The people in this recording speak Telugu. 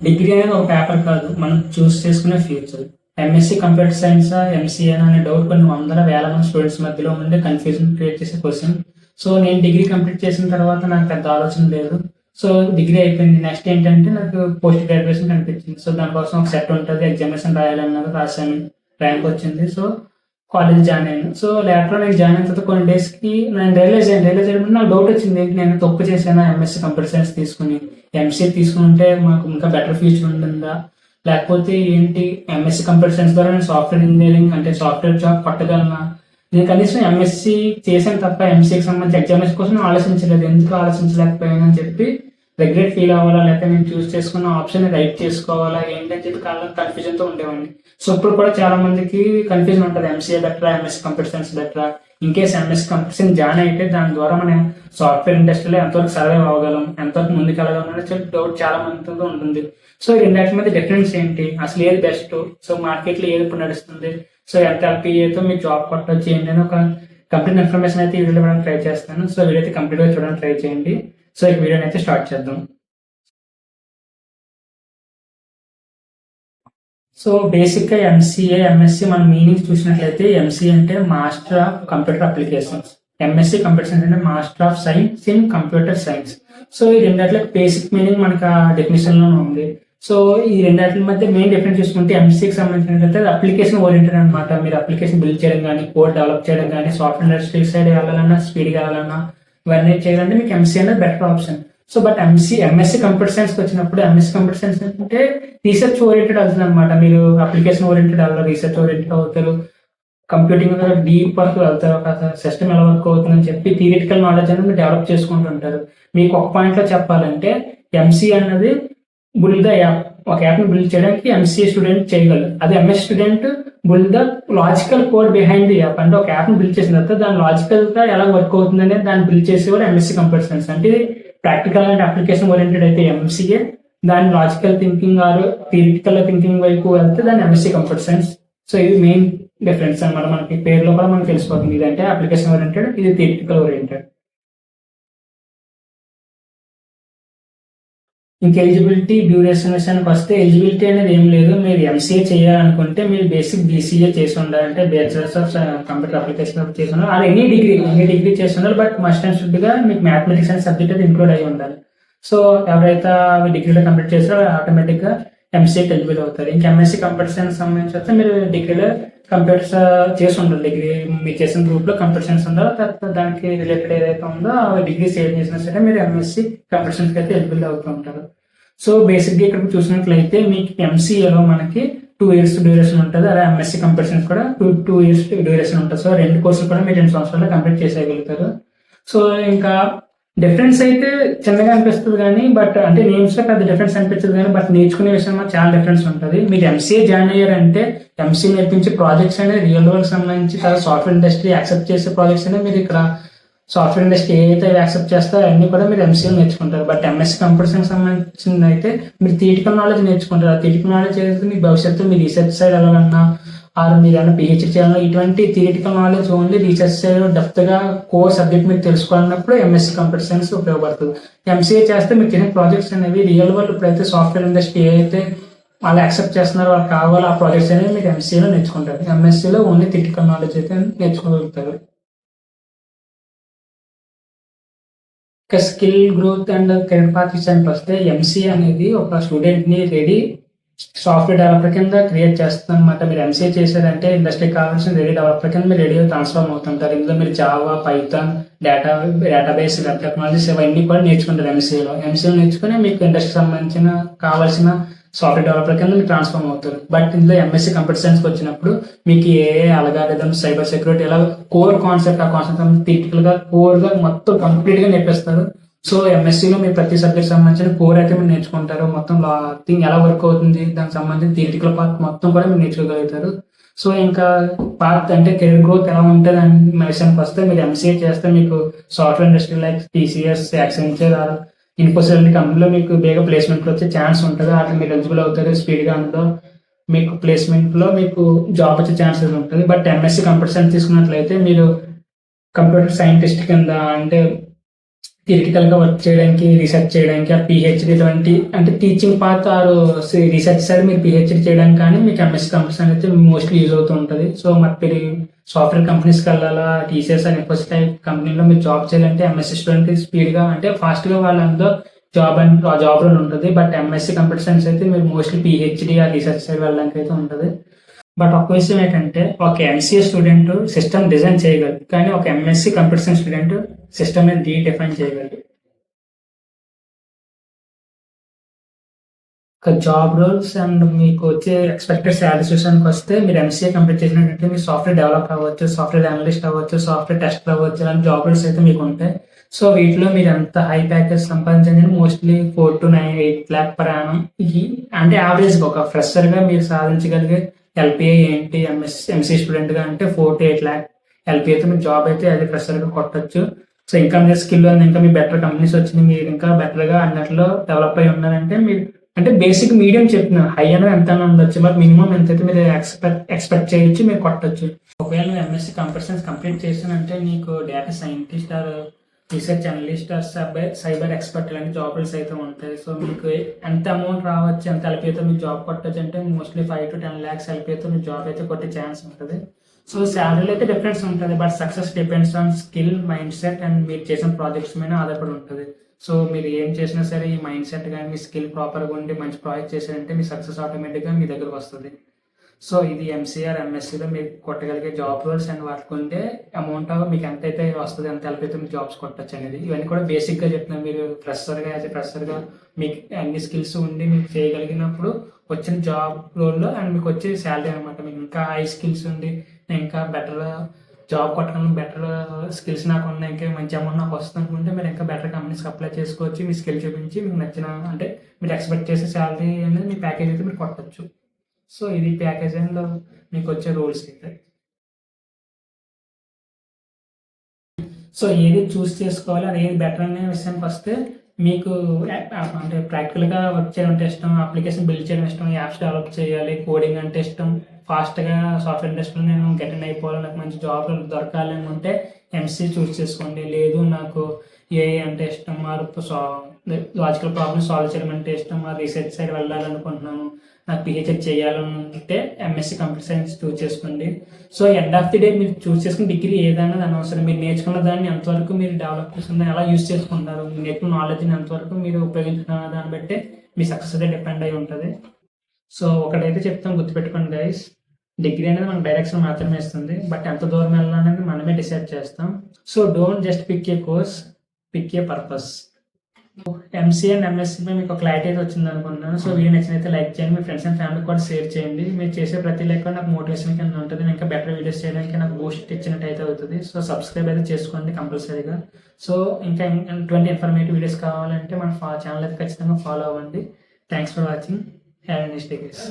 డిగ్రీ అనేది ఒక పేపర్ కాదు, మనం చూస్ చేసుకునే future. MSc computer science MCA అనే డౌట్ కొన్ని వందల వేల మంది స్టూడెంట్స్ మధ్యలో ఉండే కన్ఫ్యూజన్ క్రియేట్ చేసే క్వశ్చన్. సో నేను డిగ్రీ కంప్లీట్ చేసిన తర్వాత నాకు పెద్ద ఆలోచన లేదు. సో డిగ్రీ అయిపోయింది, నెక్స్ట్ ఏంటంటే నాకు పోస్ట్ గ్రాడ్యుయేషన్ కనిపించింది. సో దానికోసం ఒక సెట్ ఉంటుంది, ఎగ్జామినేషన్ రాయాలన్నారు, రాశాను, ర్యాంక్ వచ్చింది. సో కాలేజ్ జాయిన్ అయ్యాను. సో లేటర్ నేను జాయిన్ అయిన తర్వాత కొన్ని డేస్కి నేను రియలైజ్ అయినప్పుడు నాకు డౌట్ వచ్చింది, ఏంటి నేను తప్పు చేశాను ఎంఎస్సి కంప్యూటర్ సైన్స్ తీసుకుని ఎంసీఏ తీసుకుని ఉంటే మాకు ఇంకా బెటర్ ఫ్యూచర్ ఉంటుందా, లేకపోతే ఏంటి ఎంఎస్సి కంప్యూటర్ సైన్స్ ద్వారా నేను సాఫ్ట్వేర్ ఇంజనీరింగ్ అంటే సాఫ్ట్వేర్ జాబ్ పట్టగలనా. నేను కనీసం ఎంఎస్సి చేశాను తప్ప ఎంసీకి సంబంధించి ఎగ్జామినేషన్ కోసం ఆలోచించలేదు. ఎందుకు ఆలోచించలేకపోయాను అని చెప్పి రిగ్రెట్ ఫీల్ అవ్వాలా, లేకపోతే నేను చూస్ చేసుకున్న ఆప్షన్ రైట్ చేసుకోవాలా ఏంటని చెప్పి కన్ఫ్యూజన్ తో ఉండేవాడిని. సో ఇప్పుడు కూడా చాలా మందికి కన్ఫ్యూజన్ ఉంటుంది, ఎంసీఏ బెటరా ఎంఎస్సి కంప్యూటర్ సైన్స్ బెటరా. In case MSc computer science join అయితే దాని ద్వారా మనం సాఫ్ట్వేర్ ఇండస్ట్రీలో ఎంతవరకు సర్వైవ్ అవ్వగలం, ఎంతవరకు ముందుకు వెళ్ళగలం అనే చెప్పి డౌట్ చాలా మందితో ఉంటుంది. సో ఈ రెండింటి మధ్య డిఫరెన్స్ ఏంటి, అసలు ఏది బెస్ట్, సో మార్కెట్ లో ఏది ఇప్పుడు నడుస్తుంది, సో ఎంత ఎల్పీఏతో మీకు జాబ్ కొట్టవచ్చు ఏంటి అని ఒక కంప్లీట్ ఇన్ఫర్మేషన్ అయితే ఈ వీడియో ఇవ్వడానికి ట్రై చేస్తాను. సో వీడియో అయితే కంప్లీట్ గా చూడడానికి ట్రై చేయండి. సో ఈ వీడియోని అయితే స్టార్ట్ చేద్దాం. సో బేసిక్ గా ఎంసీఏ ఎంఎస్సి మన మీనింగ్ చూసినట్లయితే ఎంసీఏ అంటే master of computer applications, MSc computer science అంటే master of science in computer science. So ఈ రెండిట్లో బేసిక్ మీనింగ్ మనకు ఆ డెఫినేషన్ లోనే ఉంది. సో ఈ రెండింటి మధ్య మెయిన్ డిఫరెన్స్ చూసుకుంటే ఎంసీకి సంబంధించినట్లయితే అప్లికేషన్ ఓరియంటెడ్ అనమాట. మీరు అప్లికేషన్ బిల్డ్ చేయడం కానీ, కోడ్ డెవలప్ చేయడం కానీ, సాఫ్ట్వేర్ ఇండస్ట్రీ సైడ్ వెళ్ళాలన్నా, స్పీడ్గా వెళ్ళాలన్నా, ఇవన్నీ చేయాలంటే మీకు ఎంసీ అనేది better option. So but MSc computer science వచ్చినప్పుడు ఎంఎస్సి కంప్యూటర్ సైన్స్ అంటే రీసెర్చ్ ఓరియంటెడ్ అవుతుంది అనమాట. మీరు అప్లికేషన్ ఓరియంటెడ్ అవ్వాలి, రీసెర్చ్ ఓరియంటెడ్ అవుతారు, కంప్యూటింగ్ డీప్ వరకు వెళ్తారు, ఒక సిస్టమ్ ఎలా వర్క్ అవుతుందని చెప్పి థియరిటికల్ నాలెడ్జ్ అనేది మీరు డెవలప్ చేసుకుంటుంటారు. మీకు ఒక పాయింట్ లో చెప్పాలంటే ఎంసీ అన్నది బిల్డ్ ద యాప్, ఒక యాప్ ని బిల్డ్ చేయడానికి ఎంసీఏ స్టూడెంట్ చేయగలరు. అదే MS student build the logical code behind the app, అంటే ఒక యాప్ ని బిల్డ్ చేసిన తర్వాత దాని లాజికల్ గా ఎలా వర్క్ అవుతుంది అనేది దాన్ని బిల్డ్ చేసేవారు ఎంఎస్సి కంప్యూటర్ సైన్స్. అంటే ప్రాక్టికల్ అండ్ అప్లికేషన్ ఓరియంటెడ్ అయితే ఎంసీఏ, దాని logical thinking or theoretical thinking వైపు వెళ్తే దాన్ని ఎంఎస్సి కంప్యూటర్ సైన్స్. సో ఇది మెయిన్ డిఫరెన్స్ అనమాట. మనకి పేరులో కూడా మనకు తెలిసిపోతుంది, ఇదంటే అప్లికేషన్ ఓరియంటెడ్, ఇది థియరిటికల్ ఓరియంటెడ్. ఇంకా ఎలిజిబిలిటీ డ్యూరేషన్ విషయానికి వస్తే ఎలిజిబిలిటీ అనేది ఏం లేదు. మీరు ఎంసీఏ చేయాలనుకుంటే మీరు బేసిక్ బీసీఏ చేసి ఉండాలి, అంటే బ్యాచిలర్స్ ఆఫ్ కంప్యూటర్ అప్లికేషన్ చేసి ఉండాలి, అది ఎనీ డిగ్రీ చేసి ఉండాలి. బట్ మస్ట్ అండ్ షుడ్ గా మీకు మ్యాథమెటిక్స్ అనే సబ్జెక్ట్ అయితే ఇంక్లూడ్ అయి ఉండాలి. సో ఎవరైతే డిగ్రీలో కంప్లీట్ చేస్తారో ఆటోమేటిక్ గా ఎంసీఏకి ఎలిజిబుల్ అవుతారు. ఇంకా ఎంఎస్సీ కంప్యూటర్ సైన్స్ సంబంధించి వస్తే మీరు డిగ్రీలో కంప్యూటర్స్ చేసి ఉండాలి, డిగ్రీ మీరు చేసిన గ్రూప్ లో కంప్యూటర్ సైన్స్ ఉండాలి. తర్వాత దానికి రిలేటెడ్ ఏదైతే ఉందో ఆ డిగ్రీ సేవ్ చేసినా సరే మీరు ఎంఎస్సీ కంప్యూటర్ సైన్స్ అయితే ఎలిజిబుల్ అవుతూ ఉంటారు. సో బేసిక్ గా ఇక్కడ చూసినట్లయితే మీకు ఎంసీఏలో మనకి 2 years డ్యూరేషన్ ఉంటుంది, అదే ఎంఎస్సీ కంప్యూటర్ సైన్స్ కూడా 2 years డ్యూరేషన్ ఉంటుంది. సో రెండు కోర్సులు కూడా మీరు 2 సంవత్సరాల్లో కంప్లీట్ చేసేయగలుగుతారు. సో ఇంకా డిఫరెన్స్ అయితే చిన్నగా అనిపిస్తుంది కానీ, బట్ అంటే నేమ్స్ లో పెద్ద డిఫరెన్స్ అనిపించదు కానీ, బట్ నేర్చుకునే విషయంలో చాలా డిఫరెన్స్ ఉంటుంది. మీరు ఎంసీఏ జాయిన్ అయ్యారంటే ఎంసీ నేర్పించే ప్రాజెక్ట్స్ అనేది రియల్ వరల్డ్ సంబంధించి సాఫ్ట్వేర్ ఇండస్ట్రీ యాక్సెప్ట్ చేసే ప్రాజెక్ట్స్ అనేది మీరు ఇక్కడ సాఫ్ట్వేర్ ఇండస్ట్రీ ఏదైతే యాక్సెప్ట్ చేస్తారో అన్ని కూడా మీరు ఎంసీఏ నేర్చుకుంటారు. బట్ ఎంఎస్సీ కంప్యూటర్ సైన్స్ సంబంధించింది అయితే మీరు థియరిటికల్ నాలెడ్జ్ నేర్చుకుంటారు. ఆ థియరిటికల్ నాలెడ్జ్ అయితే మీ భవిష్యత్తు మీ రీసెర్చ్ సైడ్ వెళ్ళాలన్నా, ఆర్ మీరు ఏమైనా పిహెచ్డీ చేయాలన్నా, ఇటువంటి theoretical knowledge only research side depth గా కోర్ సబ్జెక్ట్ మీరు తెలుసుకోవాలన్నప్పుడు ఎంఎస్సీ కంప్యూటర్ సైన్స్ ఉపయోగపడుతుంది. ఎంసీఏ చేస్తే మీరు చేసిన ప్రాజెక్ట్స్ అనేవి రియల్ వరల్డ్ ఇప్పుడైతే సాఫ్ట్వేర్ ఇండస్ట్రీ ఏదైతే వాళ్ళు యాక్సెప్ట్ చేస్తున్నారో వాళ్ళు కావాలో ఆ ప్రాజెక్ట్స్ అనేవి మీరు ఎంసీఏలో నేర్చుకుంటారు. ఎంఎస్సీలో ఓన్లీ థియరిటికల్ నాలెడ్జ్ అయితే నేర్చుకోగలుగుతారు. Skill growth and career path విషయానికి వస్తే ఎంసీఏ అనేది ఒక స్టూడెంట్ ని రెడీ సాఫ్ట్వేర్ డెవలపర్ కింద క్రియేట్ చేస్తుంది అనమాట. మీరు ఎంసీఏ చేశారంటే ఇండస్ట్రీకి కావాల్సిన రెడీ డెవలపర్ కింద మీరు రెడీగా ట్రాన్స్ఫార్మ్ అవుతుంటారు. ఇందులో మీరు Java, Python, database, web technologies ఇవన్నీ కూడా నేర్చుకుంటారు ఎంసీఏలో. ఎంసీఏ నేర్చుకుని మీకు ఇండస్ట్రీకి సంబంధించిన కావాల్సిన సాఫ్ట్వేర్ డెవలపర్ కింద మీరు ట్రాన్స్ఫార్మ్ అవుతారు. బట్ ఇందులో ఎంఎస్సీ కంప్యూటర్ సైన్స్ వచ్చినప్పుడు మీకు ఏ అల్గారిథమ్స్, సైబర్ సెక్యూరిటీ ఇలా కోర్ కాన్సెప్ట్, ఆ కాన్సెప్ట్ థియరిటికల్ గా కోర్ గా మొత్తం కంప్లీట్ గా నేర్పిస్తారు. సో ఎంఎస్సీలో మీరు ప్రతి సబ్జెక్ట్ సంబంధించిన కోర్ అయితే మీరు నేర్చుకుంటారు. మొత్తం థింగ్ ఎలా వర్క్ అవుతుంది దానికి సంబంధించిన థియరిటికల్ పార్ట్ మొత్తం కూడా మీరు నేర్చుకోగలుగుతారు. సో ఇంకా పార్ట్ అంటే కెరీర్ గ్రోత్ ఎలా ఉంటుంది అనే విషయానికి వస్తే మీరు ఎంసీఏ చేస్తే మీకు software industry like TCS, Accenture, Infosys అనే కంపెనీలో మీకు బేగా ప్లేస్మెంట్ వచ్చే ఛాన్స్ ఉంటుంది. అట్లా మీరు ఎలిజిబుల్ అవుతారు. స్పీడ్ గా అందులో మీకు ప్లేస్మెంట్ లో మీకు జాబ్ వచ్చే ఛాన్సెస్ ఉంటుంది. బట్ ఎంఎస్సీ కంప్యూటర్ సైన్స్ తీసుకున్నట్లయితే మీరు కంప్యూటర్ సైంటిస్ట్ కింద అంటే థియరిటికల్ గా వర్క్ చేయడానికి, రీసెర్చ్ చేయడానికి, ఆ పిహెచ్డి ఇటువంటి అంటే teaching part or research side మీరు పిహెచ్డి చేయడానికి కానీ మీకు ఎంఎస్సి కంప్యూటర్స్ అనేది మోస్ట్లీ యూజ్ అవుతూ ఉంటుంది. సో మరి సాఫ్ట్వేర్ కంపెనీస్కి వెళ్ళాలా, టీసీఎస్ అని ఇన్ఫోసిస్ టైప్ కంపెనీలో మీరు జాబ్ చేయాలంటే ఎంఎస్సి స్టూడెంట్ స్పీడ్ గా అంటే ఫాస్ట్ గా వాళ్ళంతా జాబ్ అండ్ ఆ జాబ్ రోల్ ఉంటుంది. బట్ ఎంఎస్సి కంప్యూటర్ సైన్స్ అయితే మీరు మోస్ట్లీ పిహెచ్డి ఆ రీసెర్చ్ సైడ్ వెళ్ళడానికి అయితే ఉంటుంది. బట్ ఒక విషయం ఏంటంటే ఒక ఎంసీఏ స్టూడెంట్ సిస్టమ్ డిజైన్ చేయగలరు, కానీ ఒక MSc computer science student system redefine చేయగలరు. ఒక జాబ్ రోల్స్ అండ్ మీకు వచ్చే ఎక్స్పెక్టెడ్ శాలరీస్ విషయానికి వస్తే మీరు ఎంసీఏ కంప్లీట్ చేసినట్టు మీరు సాఫ్ట్వేర్ డెవలప్ అవ్వచ్చు, సాఫ్ట్వేర్ అనలిస్ట్ అవ్వచ్చు, సాఫ్ట్వేర్ టెస్ట్ అవ్వచ్చు, అలాంటి జాబ్ రోల్స్ అయితే మీకు ఉంటాయి. సో వీటిలో మీరు ఎంత హై ప్యాకేజ్ సంపాదించండి mostly 4 to 8 lakh per annum. అంటే యావరేజ్ ఒక ఫ్రెషర్ గా మీరు సాధించగలిగే ఎల్పిఐ ఏంటి ఎంసీ స్టూడెంట్ గా అంటే 4 to 8 lakh ఎల్పిఐతో మీరు జాబ్ అయితే అది ఫ్రెషర్ గా కొట్టచ్చు. సో ఇంకా మీ స్కిల్ ఉంది, ఇంకా మీ బెటర్ కంపెనీస్ వచ్చింది, మీరు ఇంకా బెటర్ గా అన్నిట్లో డెవలప్ అయి ఉన్నారంటే మీరు అంటే బేసిక్ మీడియం చెప్తున్నా, హై అనేది ఎంత ఉండొచ్చు, బట్ మినిమం ఎంతైతే మీరు ఎక్స్పెక్ట్ చేయొచ్చు, మీరు కొట్టచ్చు. ఒకవేళ నువ్వు ఎంఎస్సి కంప్యూటర్ సైన్స్ కంప్లీట్ చేసానంటే నీకు data scientist or research analyst or cyber expert లాంటి జాబ్ రోల్స్ అయితే ఉంటాయి. సో మీకు ఎంత అమౌంట్ రావచ్చు, ఎంత ఎల్పిఐతో మీకు జాబ్ కొట్టచ్చు అంటే మోస్ట్లీ 5 to 10 lakhs ఎల్పిఐతో మీకు జాబ్ అయితే కొట్టే ఛాన్స్ ఉంటుంది. సో శాలరీలో అయితే డిఫరెన్స్ ఉంటుంది, but success depends on skill, mind set and మీరు చేసిన ప్రాజెక్ట్స్ మీద ఆధారపడి ఉంటుంది. సో మీరు ఏం చేసినా సరే ఈ మైండ్ సెట్ కానీ మీ స్కిల్ ప్రాపర్గా ఉండి మంచి ప్రాజెక్ట్ చేశారంటే మీ సక్సెస్ ఆటోమేటిక్గా మీ దగ్గరకు వస్తుంది. సో ఇది ఎంసీఆర్ ఎంఎస్సీలో మీరు కొట్టగలిగే జాబ్ రోల్స్ అండ్ వాటికి ఉండే అమౌంట్ మీకు ఎంతైతే వస్తుంది, ఎంత అయితే మీరు జాబ్స్ కొట్టచ్చు అనేది. ఇవన్నీ కూడా బేసిక్గా చెప్తున్నాను. మీరు ఫ్రెషర్గా యాజ్ ఎ ఫ్రెషర్గా మీకు అన్ని స్కిల్స్ ఉండి మీకు చేయగలిగినప్పుడు వచ్చిన జాబ్ రోల్లో అండ్ మీకు వచ్చే శాలరీ అనమాట. మీకు ఇంకా హై స్కిల్స్ ఉండి ఇంకా బెటర్ జాబ్ కొట్టడం, బెటర్ స్కిల్స్ నాకు ఉన్నాయి, ఇంకా మంచి అమౌంట్ నాకు వస్తుంది అనుకుంటే మీరు ఇంకా బెటర్ కంపెనీస్కి అప్లై చేసుకోవచ్చు. మీ స్కిల్ చూపించి మీకు నచ్చిన అంటే మీరు ఎక్స్పెక్ట్ చేసే శాలరీ అనేది మీ ప్యాకేజ్ అయితే మీరు కొట్టచ్చు. సో ఇది ప్యాకేజ్ అండ్ మీకు వచ్చే రోల్స్ అయితే. సో ఏది చూస్ చేసుకోవాలి, అది ఏది బెటర్ అనే విషయానికి వస్తే మీకు అంటే ప్రాక్టికల్గా వర్క్ చేయడం అంటే ఇష్టం, అప్లికేషన్ బిల్డ్ చేయడం ఇష్టం, యాప్స్ డెవలప్ చేయాలి, కోడింగ్ అంటే ఇష్టం, ఫాస్ట్గా సాఫ్ట్వేర్ ఇండస్ట్రీలో నేను గెట్ అయిపోవాలి, నాకు మంచి జాబ్ దొరకాలి అనుకుంటే ఎంసీ చూస్ చేసుకోండి. లేదు నాకు ఏఐ అంటే ఇష్టం, లాజికల్ ప్రాబ్లమ్ సాల్వ్ చేయడం అంటే ఇష్టం, రీసెర్చ్ సైడ్ వెళ్ళాలనుకుంటున్నాను, నాకు పిహెచ్డి చేయాలంటే ఎంఎస్సి కంప్యూటర్ సైన్స్ చూస్ చేసుకోండి. So end of the day మీరు చూస్ చేసుకున్న డిగ్రీ ఏదైనా దాని అవసరం, మీరు నేర్చుకున్న దాన్ని ఎంతవరకు మీరు డెవలప్ చేసుకున్న ఎలా యూజ్ చేసుకుంటారు, మీరు నేర్చుకున్న నాలెడ్జ్ని ఎంతవరకు మీరు ఉపయోగించుకున్న దాన్ని బట్టి మీ సక్సెస్ అయితే డిపెండ్ అయి ఉంటుంది. సో ఒకటైతే చెప్తాం, గుర్తుపెట్టుకోండి గైస్, డిగ్రీ అనేది మనకు డైరెక్షన్ మాత్రమే ఇస్తుంది, బట్ ఎంత దూరం వెళ్ళాలనేది మనమే డిసైడ్ చేస్తాం. So don't just pick a course, pick a purpose. MC and ఎంఎస్సీపై మీకు క్లారిటీ అయితే వచ్చింది అనుకుంటున్నాను. సో వీడియో నచ్చినైతే లైక్ చేయండి, మీ ఫ్రెండ్స్ అండ్ ఫ్యామిలీ కూడా షేర్ చేయండి. మీరు చేసే ప్రతి లైక్ నాకు మోటివేషన్ కింద ఉంటుంది, నేను ఇంకా బెటర్ వీడియోస్ చేయడానికి నాకు బూస్ట్ ఇచ్చినట్టు అయితే అవుతుంది. సో సబ్స్క్రైబ్ అయితే చేసుకోండి కంపల్సరీగా. సో ఇంకా ఇటువంటి ఇన్ఫర్మేటివ్ వీడియోస్ కావాలంటే మన ఛానల్ అయితే ఖచ్చితంగా ఫాలో అవ్వండి. Thanks for watching. Have a nice day guys.